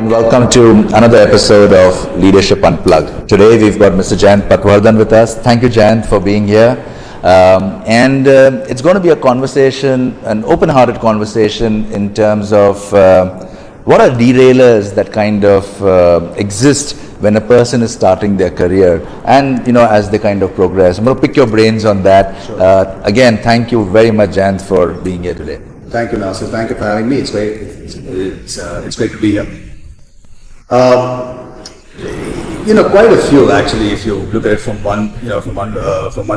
and welcome to another episode of Leadership Unplugged. Today we've got Mr. Jayant Patwardhan with us. Thank you, Jayant, for being here. It's going to be a conversation, an open-hearted conversation in terms of what are derailers that kind of exist when a person is starting their career and, as they kind of progress. I'm going to pick your brains on that. Sure. Again, thank you very much, Jayant, for being here today. Thank you, Nasir. Thank you for having me. It's great. It's great to be here. Quite a few actually, if you look at it from one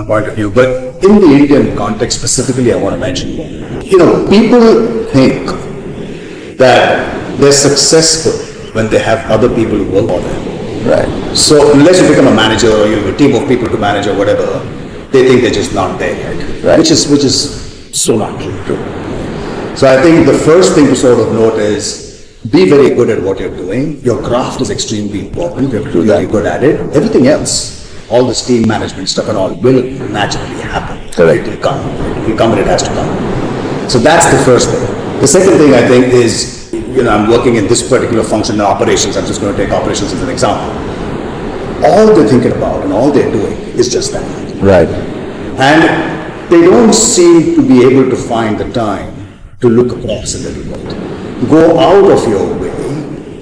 point of view. But in the Indian context specifically, I want to mention, people think that they're successful when they have other people who work for them. Right. So unless you become a manager or you have a team of people to manage or whatever, they think they're just not there yet. Right. Which is so not true. So I think the first thing to sort of note is be very good at what you're doing. Your craft is extremely important. You have to be very good at it. Everything else, all this team management stuff and all, will naturally happen. Correct. It will come. It will come and it has to come. So that's the first thing. The second thing I think is, I'm working in this particular function in operations. I'm just going to take operations as an example. All they're thinking about and all they're doing is just that. Right. And they don't seem to be able to find the time to look across a little bit. Go out of your way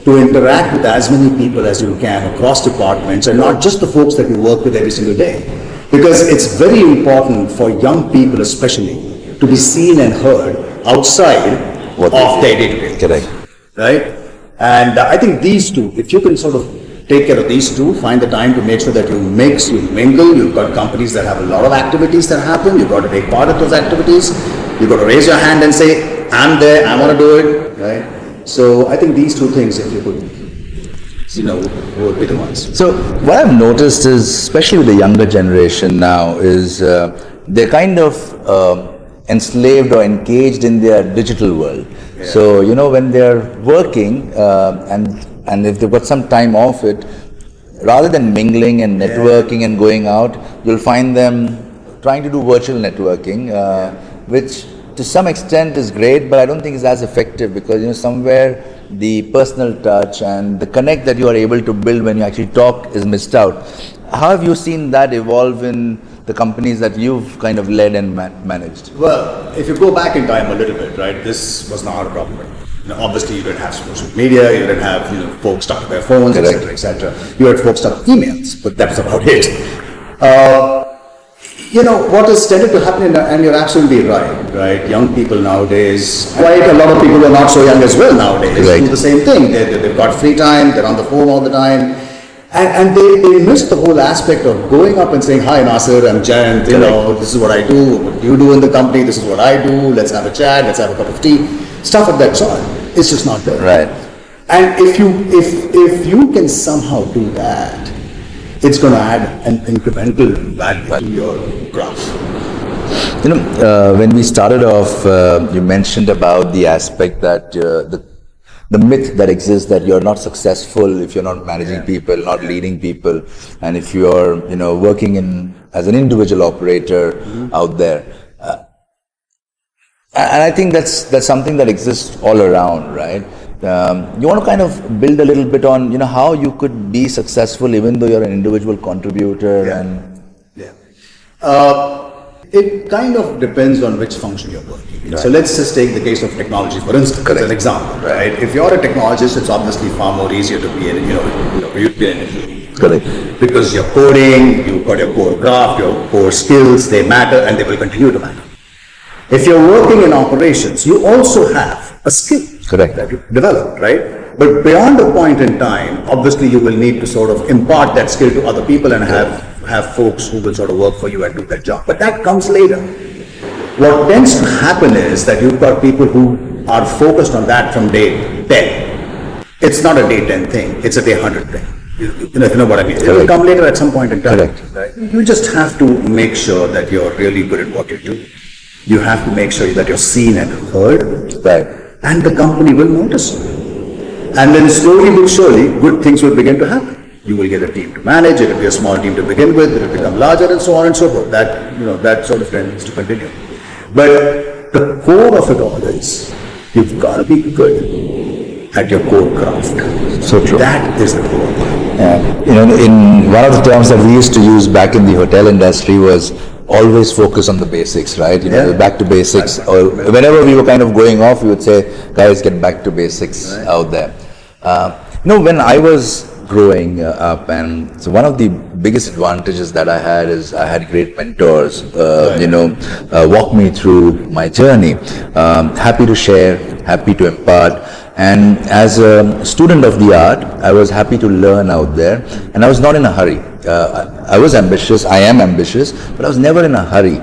to interact with as many people as you can across departments and not just the folks that you work with every single day. Because it's very important for young people especially to be seen and heard outside of their day-to-day. Correct. Right? And I think these two, if you can sort of take care of these two, find the time to make sure that you mix, you mingle. You've got companies that have a lot of activities that happen. You've got to take part of those activities. You've got to raise your hand and say, I'm there, I want to do it, right? So I think these two things, if you could, would be the ones. So what I've noticed is, especially with the younger generation now, is they're kind of enslaved or engaged in their digital world. Yeah. So, when they're working and if they've got some time off it, rather than mingling and networking and going out, you'll find them trying to do virtual networking, which to some extent is great, but I don't think it's as effective because, somewhere the personal touch and the connect that you are able to build when you actually talk is missed out. How have you seen that evolve in the companies that you've kind of led and managed? Well, if you go back in time a little bit, right, this was not a problem. Obviously you didn't have social media, you didn't have folks stuck to their phones, etc., etc. You had folks stuck to emails, but that's about it. What has tended to happen, and you're absolutely right? Young people nowadays, quite a lot of people who are not so young as well nowadays, do the same thing. They've got free time, they're on the phone all the time, and they miss the whole aspect of going up and saying, hi Nasir, I'm Jayant, this is what I do, what you do in the company, this is what I do, let's have a chat, let's have a cup of tea, stuff of that sort. It's just not there. Right. And if you can somehow do that, it's going to add an incremental value to your graph. When we started off, you mentioned about the aspect that the myth that exists that you're not successful if you're not managing people, not leading people, and if you're working as an individual operator out there. And I think that's something that exists all around, right? You want to kind of build a little bit on, how you could be successful even though you're an individual contributor It kind of depends on which function you're working in. Right. So let's just take the case of technology, for instance, as an example, right? If you're a technologist, it's obviously far more easier to be in, Correct. Because you're coding, you've got your core craft, your core skills, they matter and they will continue to matter. If you're working in operations, you also have a skill. Correct. That you developed, right? But beyond a point in time, obviously you will need to sort of impart that skill to other people and have folks who will sort of work for you and do that job. But that comes later. What tends to happen is that you've got people who are focused on that from day 10. It's not a day 10 thing, it's a day 100 thing. If you know what I mean. It will come later at some point in time. Correct. Right? You just have to make sure that you're really good at what you do. You have to make sure that you're seen and heard. Right. And the company will notice you. And then slowly but surely, good things will begin to happen. You will get a team to manage, it will be a small team to begin with, it will become larger and so on and so forth. That sort of trend needs to continue. But the core of it all is, you've got to be good at your core craft. So true. That is the core. In one of the terms that we used to use back in the hotel industry was always focus on the basics, right? Back to basics. Or whenever we were kind of going off, we would say, guys, get back to basics out there. When I was growing up, and so one of the biggest advantages that I had is I had great mentors, walk me through my journey. Happy to share, happy to impart. And as a student of the art, I was happy to learn out there, and I was not in a hurry. I was ambitious, I am ambitious, but I was never in a hurry.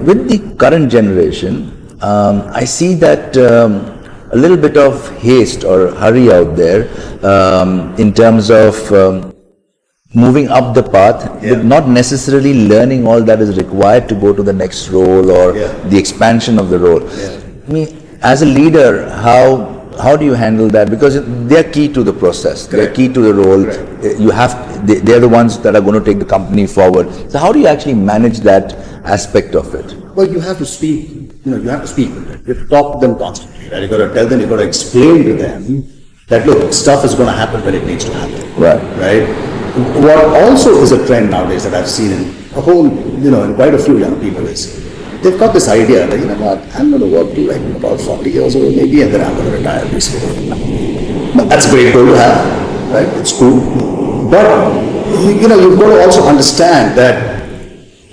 With the current generation, I see that a little bit of haste or hurry out there in terms of moving up the path, but not necessarily learning all that is required to go to the next role or the expansion of the role. I mean, as a leader, how do you handle that? Because they're key to the process. They're key to the role. They're the ones that are going to take the company forward. So how do you actually manage that aspect of it? Well, you have to speak. You have to speak with them. You have to talk to them constantly. Right? You got to tell them. You got to explain to them that look, stuff is going to happen when it needs to happen. Right. What also is a trend nowadays that I've seen in a whole, in quite a few young people is they've got this idea that, what, I'm going to work till like about 40 years old maybe, and then I'm going to retire peacefully. That's a great goal to have, right? It's cool. But, you've got to also understand that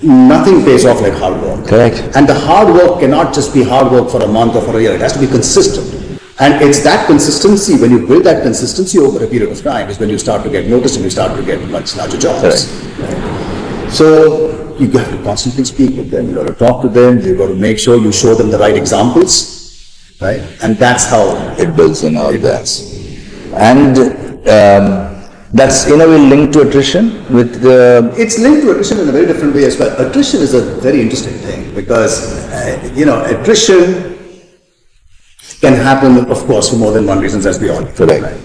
nothing pays off like hard work. Correct. And the hard work cannot just be hard work for a month or for a year. It has to be consistent. And it's that consistency, when you build that consistency over a period of time, is when you start to get noticed and you start to get much larger jobs. Right. So, you have to constantly speak with them, you got to talk to them, you got to make sure you show them the right examples, right? And that's how it builds in all that. And that's in a way linked to attrition with the... It's linked to attrition in a very different way as well. Attrition is a very interesting thing because, attrition can happen, of course, for more than one reason, as we all know. Correct. Right?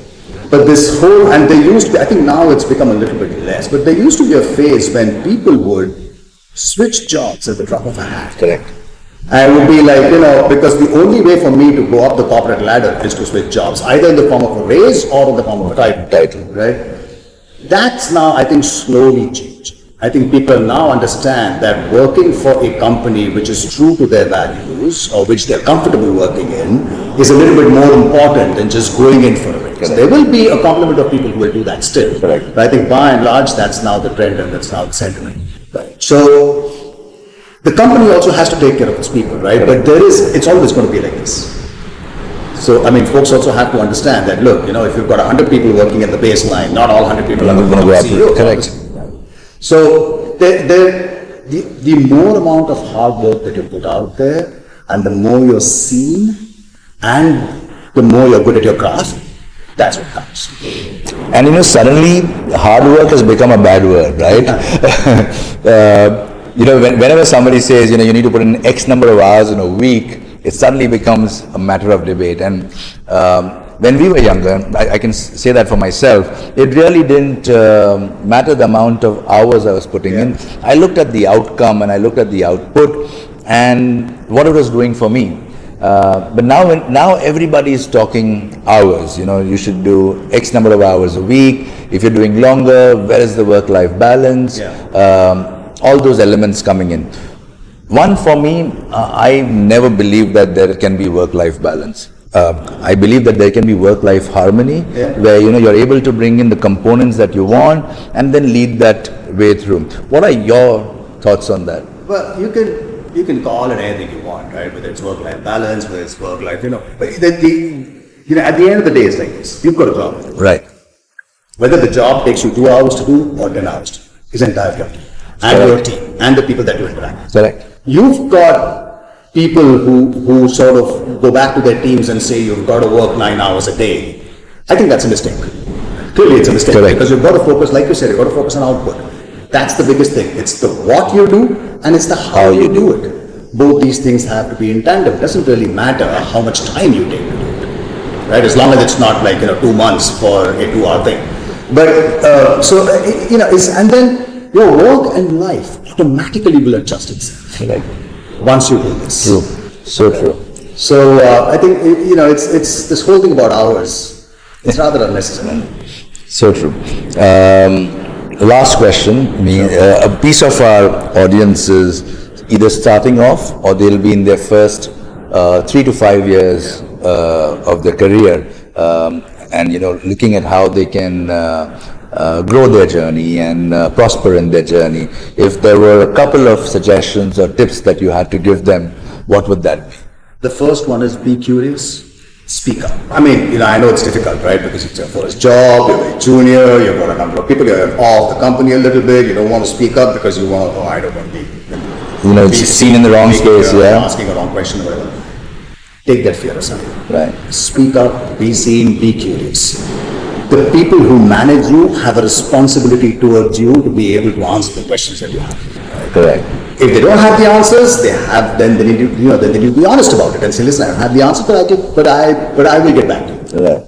But this whole, and there used to be, I think now it's become a little bit less, but there used to be a phase when people would switch jobs at the drop of a hat. Correct. And it would be like, because the only way for me to go up the corporate ladder is to switch jobs, either in the form of a raise or in the form of a title. Right? That's now, I think, slowly changing. I think people now understand that working for a company which is true to their values or which they're comfortable working in is a little bit more important than just going in for a raise. There will be a complement of people who will do that still. Correct. But I think by and large, that's now the trend and that's now the sentiment. Right. So the company also has to take care of its people, right? But it's always going to be like this. So, folks also have to understand that, look, if you've got 100 people working at the baseline, not all 100 people are going to go up. CEOs. Correct. So, the more amount of hard work that you put out there, and the more you're seen, and the more you're good at your craft, that's what counts. And suddenly hard work has become a bad word, right? Whenever somebody says, you need to put in X number of hours in a week, it suddenly becomes a matter of debate. And when we were younger, I can say that for myself, it really didn't matter the amount of hours I was putting in. I looked at the outcome and I looked at the output and what it was doing for me. But now everybody is talking hours. You should do X number of hours a week. If you're doing longer, where is the work-life balance? All those elements coming in. One, for me, I never believed that there can be work-life balance. I believe that there can be work-life harmony, where you're able to bring in the components that you want and then lead that way through. What are your thoughts on that? Well, you can call it anything you want, right? Whether it's work-life balance, whether it's work-life, but at the end of the day, it's like this. You've got a job. Right. Whether the job takes you 2 hours to do or 10 hours to do, is entirely up to you. And your team, and the people that you interact with. Correct. You've got people who sort of go back to their teams and say you've got to work 9 hours a day. I think that's a mistake. Clearly it's a mistake. Correct. Because you've got to focus, like you said, you've got to focus on output. That's the biggest thing. It's the what you do and it's the how you do it. Both these things have to be in tandem. It doesn't really matter how much time you take to do it. Right? As long as it's not like 2 months for a 2-hour thing. But and then your work and life automatically will adjust itself. Right. Once you do this. True. So true. So I think, it's this whole thing about hours. It's rather unnecessary. So true. Last question. A piece of our audience is either starting off or they'll be in their first 3 to 5 years of their career, and looking at how they can grow their journey and prosper in their journey. If there were a couple of suggestions or tips that you had to give them, what would that be? The first one is be curious, speak up. I mean, I know it's difficult, right? Because it's your first job, you're very junior, you've got a number of people, you're off the company a little bit, you don't want to speak up because you want to, I don't want to be, it's seen in the wrong space, asking a wrong question or whatever. Take that fear aside. Right. Speak up, be seen, be curious. The people who manage you have a responsibility towards you to be able to answer the questions that you have. Correct. If they don't have the answers, then they need to, then they need to be honest about it and say, listen, I don't have the answer, but I will get back to you. Right.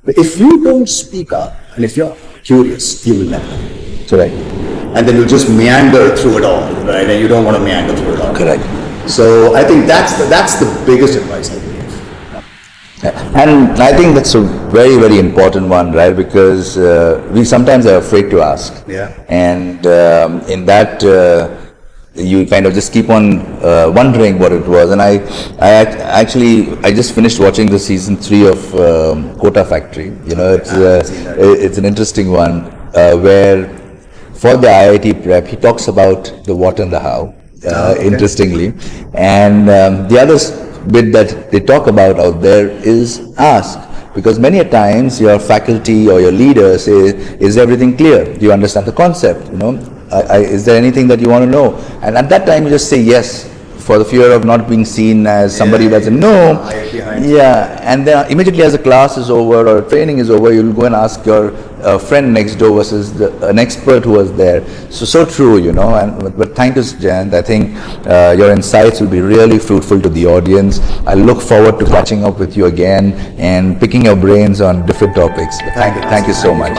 But if you don't speak up, and if you're curious, you will never. Correct. And then you'll just meander through it all, right? And you don't want to meander through it all. Correct. So I think that's the biggest advice I give. And I think that's a very, very important one, right? Because we sometimes are afraid to ask. Yeah. And in that, you kind of just keep on wondering what it was. And I just finished watching the season 3 of Kota Factory. It's an interesting one where for the IIT prep, he talks about the what and the how. Interestingly, and the other bit that they talk about out there is ask, because many a times your faculty or your leader say, is everything clear? Do you understand the concept? Is there anything that you want to know? And at that time you just say yes, for the fear of not being seen as somebody who doesn't know. And then immediately as the class is over or training is over, you'll go and ask your friend next door versus an expert who was there. So true, but thank you, Jayant. I think your insights will be really fruitful to the audience. I look forward to catching up with you again and picking your brains on different topics. Thank you so much.